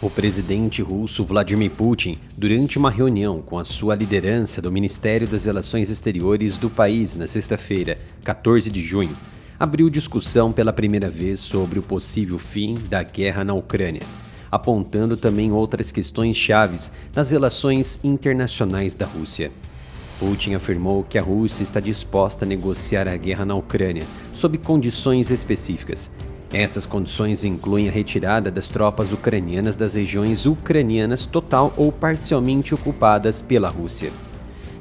O presidente russo Vladimir Putin, durante uma reunião com a sua liderança do Ministério das Relações Exteriores do país na sexta-feira, 14 de junho, abriu discussão pela primeira vez sobre o possível fim da guerra na Ucrânia, apontando também outras questões chaves nas relações internacionais da Rússia. Putin afirmou que a Rússia está disposta a negociar a guerra na Ucrânia, sob condições específicas. Essas condições incluem a retirada das tropas ucranianas das regiões ucranianas total ou parcialmente ocupadas pela Rússia.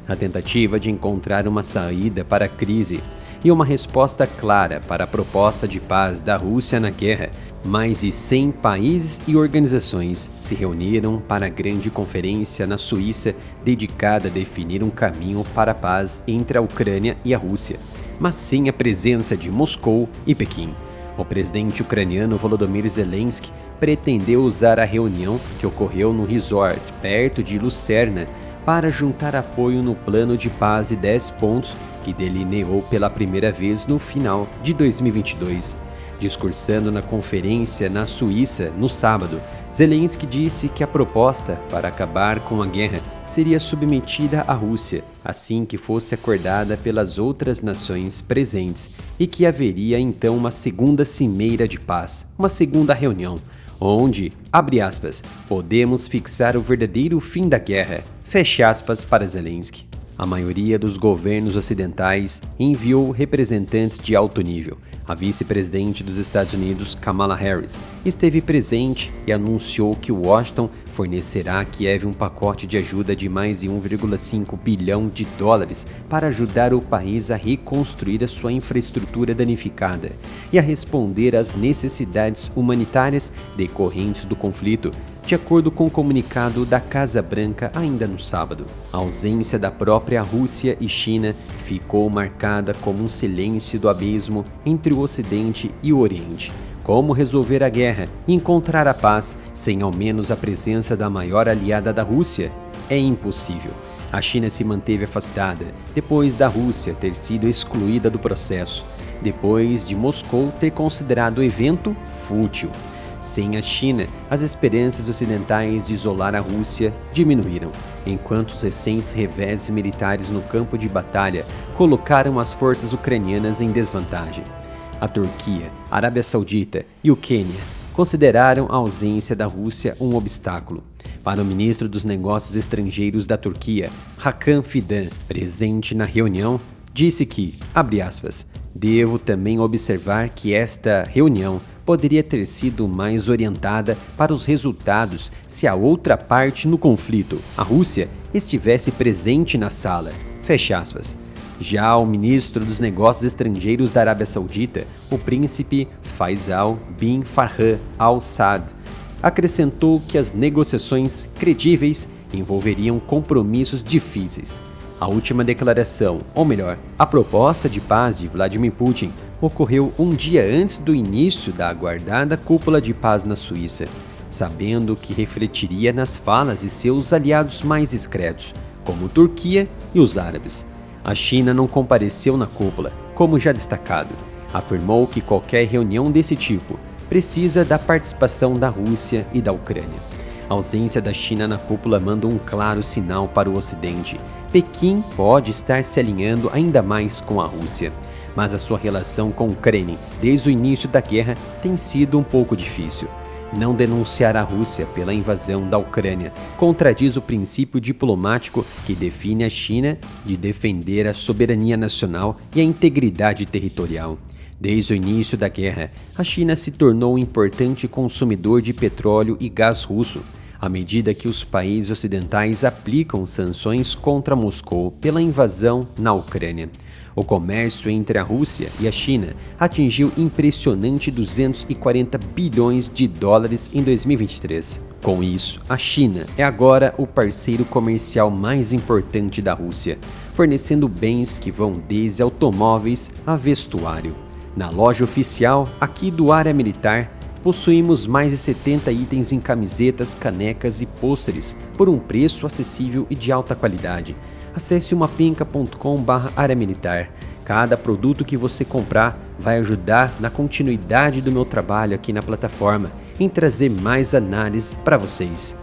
Na tentativa de encontrar uma saída para a crise e uma resposta clara para a proposta de paz da Rússia na guerra, mais de 100 países e organizações se reuniram para a grande conferência na Suíça dedicada a definir um caminho para a paz entre a Ucrânia e a Rússia, mas sem a presença de Moscou e Pequim. O presidente ucraniano Volodymyr Zelensky pretendeu usar a reunião que ocorreu no resort perto de Lucerna para juntar apoio no plano de paz de 10 pontos que delineou pela primeira vez no final de 2022. Discursando na conferência na Suíça no sábado, Zelensky disse que a proposta para acabar com a guerra seria submetida à Rússia assim que fosse acordada pelas outras nações presentes e que haveria então uma segunda cimeira de paz, uma segunda reunião, onde, abre aspas, podemos fixar o verdadeiro fim da guerra, fecha aspas para Zelensky. A maioria dos governos ocidentais enviou representantes de alto nível. A vice-presidente dos Estados Unidos, Kamala Harris, esteve presente e anunciou que Washington fornecerá a Kiev um pacote de ajuda de mais de 1,5 bilhão de dólares para ajudar o país a reconstruir a sua infraestrutura danificada e a responder às necessidades humanitárias decorrentes do conflito, de acordo com o comunicado da Casa Branca ainda no sábado. A ausência da própria Rússia e China ficou marcada como um silêncio do abismo entre o Ocidente e o Oriente. Como resolver a guerra e encontrar a paz sem ao menos a presença da maior aliada da Rússia? É impossível. A China se manteve afastada depois da Rússia ter sido excluída do processo, depois de Moscou ter considerado o evento fútil. Sem a China, as esperanças ocidentais de isolar a Rússia diminuíram, enquanto os recentes reveses militares no campo de batalha colocaram as forças ucranianas em desvantagem. A Turquia, a Arábia Saudita e o Quênia consideraram a ausência da Rússia um obstáculo. Para o ministro dos Negócios Estrangeiros da Turquia, Hakan Fidan, presente na reunião, disse que, abre aspas, devo também observar que esta reunião poderia ter sido mais orientada para os resultados se a outra parte no conflito, a Rússia, estivesse presente na sala. Fecha aspas. Já o ministro dos Negócios Estrangeiros da Arábia Saudita, o príncipe Faisal bin Farhan Al Saad, acrescentou que as negociações credíveis envolveriam compromissos difíceis. A última declaração, ou melhor, a proposta de paz de Vladimir Putin, ocorreu um dia antes do início da aguardada cúpula de paz na Suíça, sabendo que refletiria nas falas de seus aliados mais discretos, como Turquia e os árabes. A China não compareceu na cúpula, como já destacado. Afirmou que qualquer reunião desse tipo precisa da participação da Rússia e da Ucrânia. A ausência da China na cúpula manda um claro sinal para o Ocidente. Pequim pode estar se alinhando ainda mais com a Rússia, mas a sua relação com o Kremlin, desde o início da guerra, tem sido um pouco difícil. Não denunciar a Rússia pela invasão da Ucrânia contradiz o princípio diplomático que define a China de defender a soberania nacional e a integridade territorial. Desde o início da guerra, a China se tornou um importante consumidor de petróleo e gás russo, à medida que os países ocidentais aplicam sanções contra Moscou pela invasão na Ucrânia. O comércio entre a Rússia e a China atingiu impressionante 240 bilhões de dólares em 2023. Com isso, a China é agora o parceiro comercial mais importante da Rússia, fornecendo bens que vão desde automóveis a vestuário. Na loja oficial aqui do Área Militar, possuímos mais de 70 itens em camisetas, canecas e pôsteres por um preço acessível e de alta qualidade. Acesse umapenca.com/área militar. Cada produto que você comprar vai ajudar na continuidade do meu trabalho aqui na plataforma em trazer mais análises para vocês.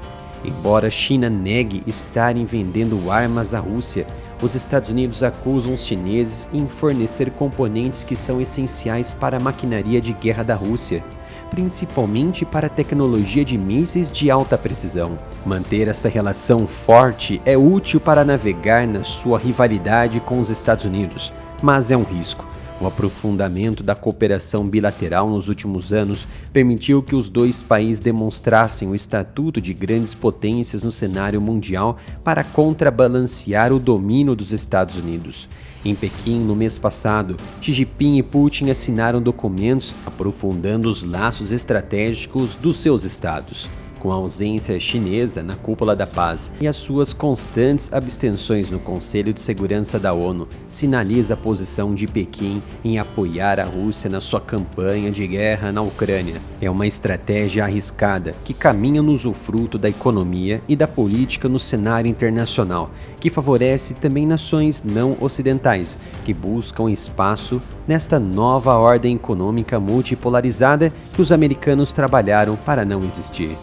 Embora a China negue estarem vendendo armas à Rússia, os Estados Unidos acusam os chineses em fornecer componentes que são essenciais para a maquinaria de guerra da Rússia, principalmente para a tecnologia de mísseis de alta precisão. Manter essa relação forte é útil para navegar na sua rivalidade com os Estados Unidos, mas é um risco. O aprofundamento da cooperação bilateral nos últimos anos permitiu que os dois países demonstrassem o estatuto de grandes potências no cenário mundial para contrabalancear o domínio dos Estados Unidos. Em Pequim, no mês passado, Xi Jinping e Putin assinaram documentos aprofundando os laços estratégicos dos seus estados. Com a ausência chinesa na cúpula da paz e as suas constantes abstenções no Conselho de Segurança da ONU, sinaliza a posição de Pequim em apoiar a Rússia na sua campanha de guerra na Ucrânia. É uma estratégia arriscada que caminha no usufruto da economia e da política no cenário internacional, que favorece também nações não ocidentais, que buscam espaço nesta nova ordem econômica multipolarizada que os americanos trabalharam para não existir.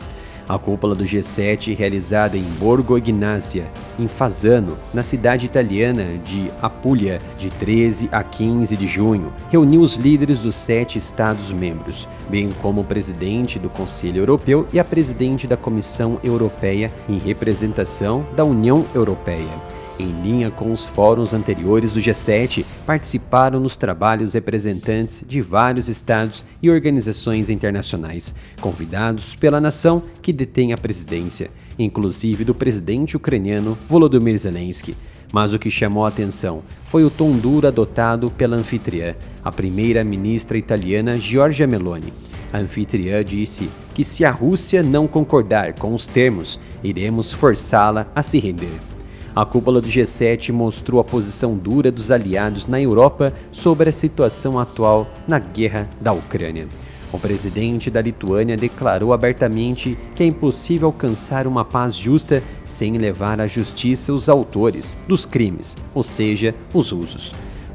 A cúpula do G7, realizada em Borgo Egnazia, em Fasano, na cidade italiana de Apulia, de 13 a 15 de junho, reuniu os líderes dos 7 Estados-membros, bem como o presidente do Conselho Europeu e a presidente da Comissão Europeia, em representação da União Europeia. Em linha com os fóruns anteriores do G7, participaram nos trabalhos representantes de vários estados e organizações internacionais, convidados pela nação que detém a presidência, inclusive do presidente ucraniano Volodymyr Zelensky. Mas o que chamou a atenção foi o tom duro adotado pela anfitriã, a primeira-ministra italiana Giorgia Meloni. A anfitriã disse que se a Rússia não concordar com os termos, iremos forçá-la a se render. A cúpula do G7 mostrou a posição dura dos aliados na Europa sobre a situação atual na guerra da Ucrânia. O presidente da Lituânia declarou abertamente que é impossível alcançar uma paz justa sem levar à justiça os autores dos crimes, ou seja, os russos.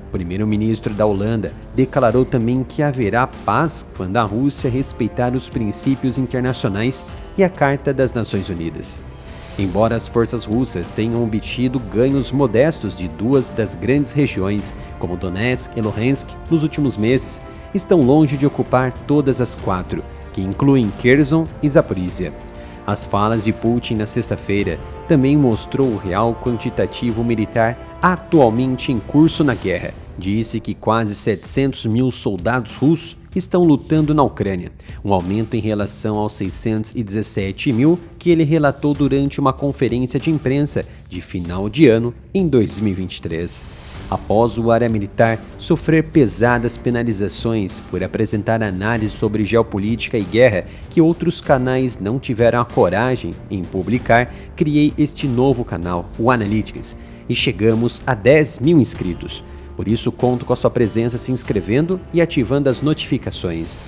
O primeiro-ministro da Holanda declarou também que haverá paz quando a Rússia respeitar os princípios internacionais e a Carta das Nações Unidas. Embora as forças russas tenham obtido ganhos modestos de duas das grandes regiões, como Donetsk e Luhansk, nos últimos meses, estão longe de ocupar todas as 4, que incluem Kherson e Zaporizhia. As falas de Putin na sexta-feira também mostrou o real quantitativo militar atualmente em curso na guerra. Disse que quase 700 mil soldados russos estão lutando na Ucrânia, um aumento em relação aos 617 mil que ele relatou durante uma conferência de imprensa de final de ano em 2023. Após o área militar sofrer pesadas penalizações por apresentar análise sobre geopolítica e guerra que outros canais não tiveram a coragem em publicar, criei este novo canal, o Analytics, e chegamos a 10 mil inscritos. Por isso, conto com a sua presença se inscrevendo e ativando as notificações.